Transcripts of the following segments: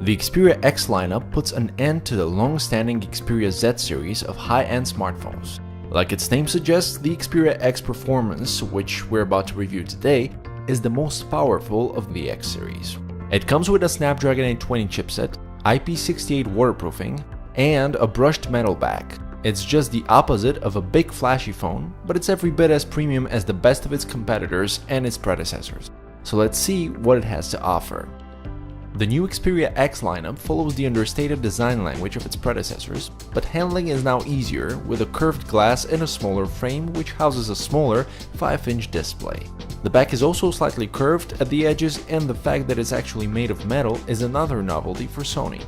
The Xperia X lineup puts an end to the long-standing Xperia Z series of high-end smartphones. Like its name suggests, the Xperia X Performance, which we're about to review today, is the most powerful of the X series. It comes with a Snapdragon 820 chipset, IP68 waterproofing, and a brushed metal back. It's just the opposite of a big flashy phone, but it's every bit as premium as the best of its competitors and its predecessors. So let's see what it has to offer. The new Xperia X lineup follows the understated design language of its predecessors, but handling is now easier with a curved glass and a smaller frame which houses a smaller 5-inch display. The back is also slightly curved at the edges, and the fact that it's actually made of metal is another novelty for Sony.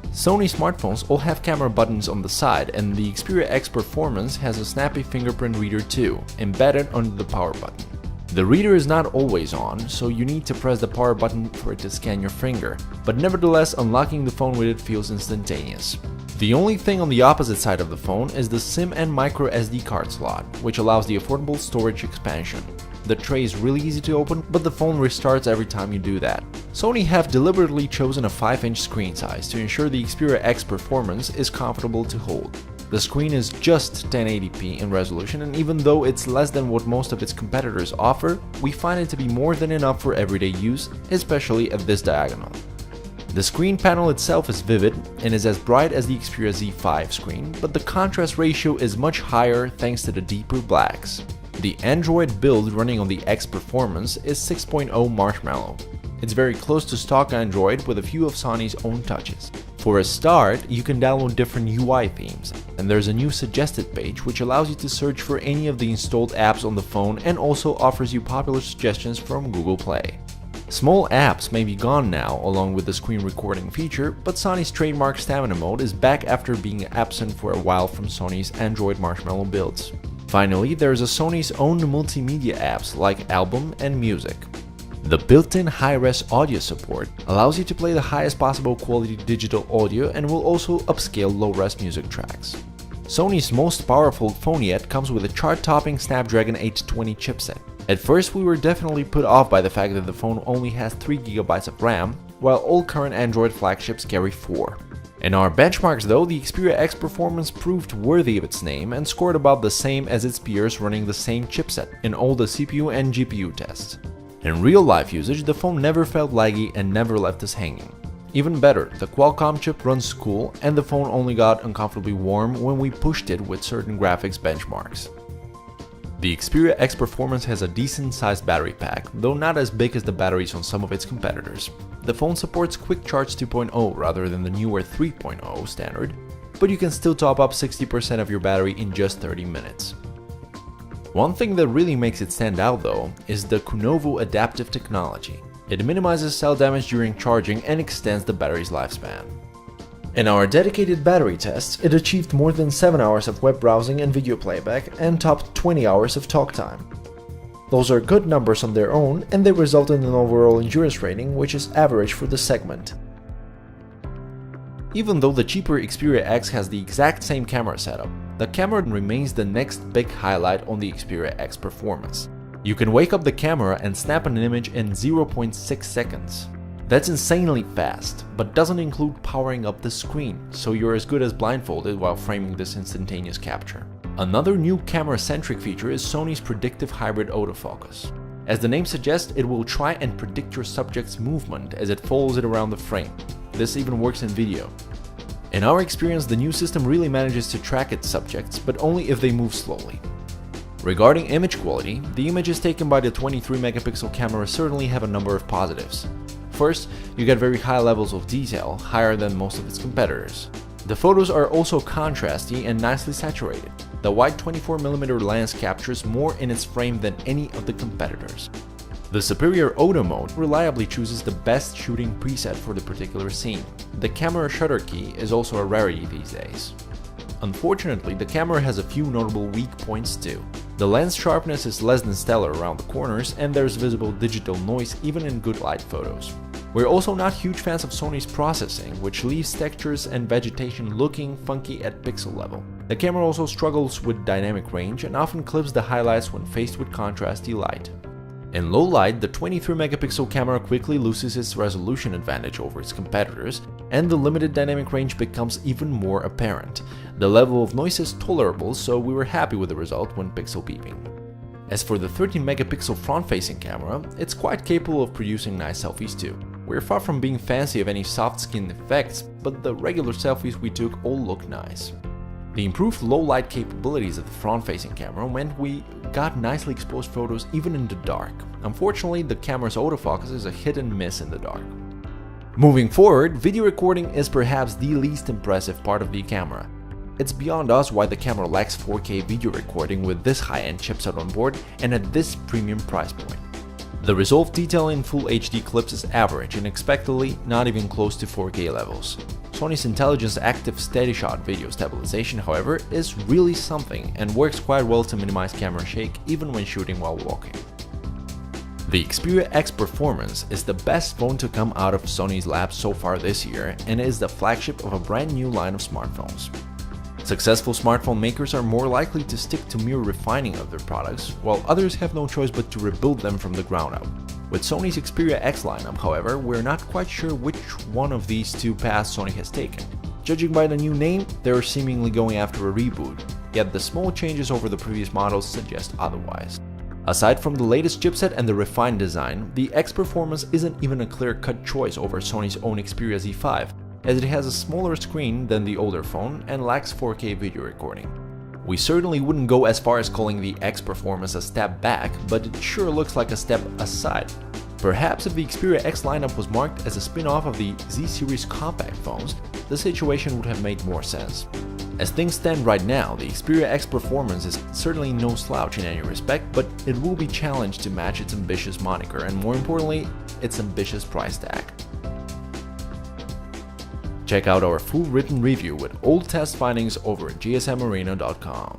Sony smartphones all have camera buttons on the side, and the Xperia X Performance has a snappy fingerprint reader too, embedded under the power button. The reader is not always on, so you need to press the power button for it to scan your finger, but nevertheless unlocking the phone with it feels instantaneous. The only thing on the opposite side of the phone is the SIM and micro SD card slot, which allows the affordable storage expansion. The tray is really easy to open, but the phone restarts every time you do that. Sony have deliberately chosen a 5-inch screen size to ensure the Xperia X Performance is comfortable to hold. The screen is just 1080p in resolution, and even though it's less than what most of its competitors offer, we find it to be more than enough for everyday use, especially at this diagonal. The screen panel itself is vivid and is as bright as the Xperia Z5 screen, but the contrast ratio is much higher thanks to the deeper blacks. The Android build running on the X Performance is 6.0 Marshmallow. It's very close to stock Android with a few of Sony's own touches. For a start, you can download different UI themes, and there's a new suggested page which allows you to search for any of the installed apps on the phone and also offers you popular suggestions from Google Play. Small apps may be gone now along with the screen recording feature, but Sony's trademark stamina mode is back after being absent for a while from Sony's Android Marshmallow builds. Finally, there's a Sony's own multimedia apps like Album and Music. The built-in high-res audio support allows you to play the highest possible quality digital audio and will also upscale low-res music tracks. Sony's most powerful phone yet comes with a chart-topping Snapdragon 820 chipset. At first we were definitely put off by the fact that the phone only has 3GB of RAM, while all current Android flagships carry 4. In our benchmarks though, the Xperia X Performance proved worthy of its name and scored about the same as its peers running the same chipset in all the CPU and GPU tests. In real-life usage, the phone never felt laggy and never left us hanging. Even better, the Qualcomm chip runs cool, and the phone only got uncomfortably warm when we pushed it with certain graphics benchmarks. The Xperia X Performance has a decent-sized battery pack, though not as big as the batteries on some of its competitors. The phone supports Quick Charge 2.0 rather than the newer 3.0 standard, but you can still top up 60% of your battery in just 30 minutes. One thing that really makes it stand out though is the Kunovo adaptive technology. It minimizes cell damage during charging and extends the battery's lifespan. In our dedicated battery tests, it achieved more than 7 hours of web browsing and video playback and topped 20 hours of talk time. Those are good numbers on their own, and they result in an overall endurance rating which is average for the segment. Even though the cheaper Xperia X has the exact same camera setup, the camera remains the next big highlight on the Xperia X Performance. You can wake up the camera and snap an image in 0.6 seconds. That's insanely fast, but doesn't include powering up the screen, so you're as good as blindfolded while framing this instantaneous capture. Another new camera-centric feature is Sony's predictive hybrid autofocus. As the name suggests, it will try and predict your subject's movement as it follows it around the frame. This even works in video. In our experience, the new system really manages to track its subjects, but only if they move slowly. Regarding image quality, the images taken by the 23-megapixel camera certainly have a number of positives. First, you get very high levels of detail, higher than most of its competitors. The photos are also contrasty and nicely saturated. The wide 24mm lens captures more in its frame than any of the competitors. The superior auto mode reliably chooses the best shooting preset for the particular scene. The camera shutter key is also a rarity these days. Unfortunately, the camera has a few notable weak points too. The lens sharpness is less than stellar around the corners, and there's visible digital noise even in good light photos. We're also not huge fans of Sony's processing, which leaves textures and vegetation looking funky at pixel level. The camera also struggles with dynamic range and often clips the highlights when faced with contrasty light. In low light, the 23-megapixel camera quickly loses its resolution advantage over its competitors, and the limited dynamic range becomes even more apparent. The level of noise is tolerable, so we were happy with the result when pixel peeping. As for the 13-megapixel front-facing camera, it's quite capable of producing nice selfies too. We're far from being fancy of any soft-skin effects, but the regular selfies we took all look nice. The improved low-light capabilities of the front-facing camera meant we got nicely exposed photos even in the dark. Unfortunately, the camera's autofocus is a hit and miss in the dark. Moving forward, video recording is perhaps the least impressive part of the camera. It's beyond us why the camera lacks 4K video recording with this high-end chipset on board and at this premium price point. The resolve detail in Full HD clips is average and expectedly not even close to 4K levels. Sony's Intelligence Active Steady Shot video stabilization, however, is really something and works quite well to minimize camera shake even when shooting while walking. The Xperia X Performance is the best phone to come out of Sony's lab so far this year and is the flagship of a brand new line of smartphones. Successful smartphone makers are more likely to stick to mere refining of their products, while others have no choice but to rebuild them from the ground up. With Sony's Xperia X lineup, however, we're not quite sure which one of these two paths Sony has taken. Judging by the new name, they're seemingly going after a reboot, yet the small changes over the previous models suggest otherwise. Aside from the latest chipset and the refined design, the X Performance isn't even a clear-cut choice over Sony's own Xperia Z5, as it has a smaller screen than the older phone and lacks 4K video recording. We certainly wouldn't go as far as calling the X Performance a step back, but it sure looks like a step aside. Perhaps if the Xperia X lineup was marked as a spin-off of the Z-series compact phones, the situation would have made more sense. As things stand right now, the Xperia X Performance is certainly no slouch in any respect, but it will be challenged to match its ambitious moniker and, more importantly, its ambitious price tag. Check out our full written review with all test findings over at gsmarena.com.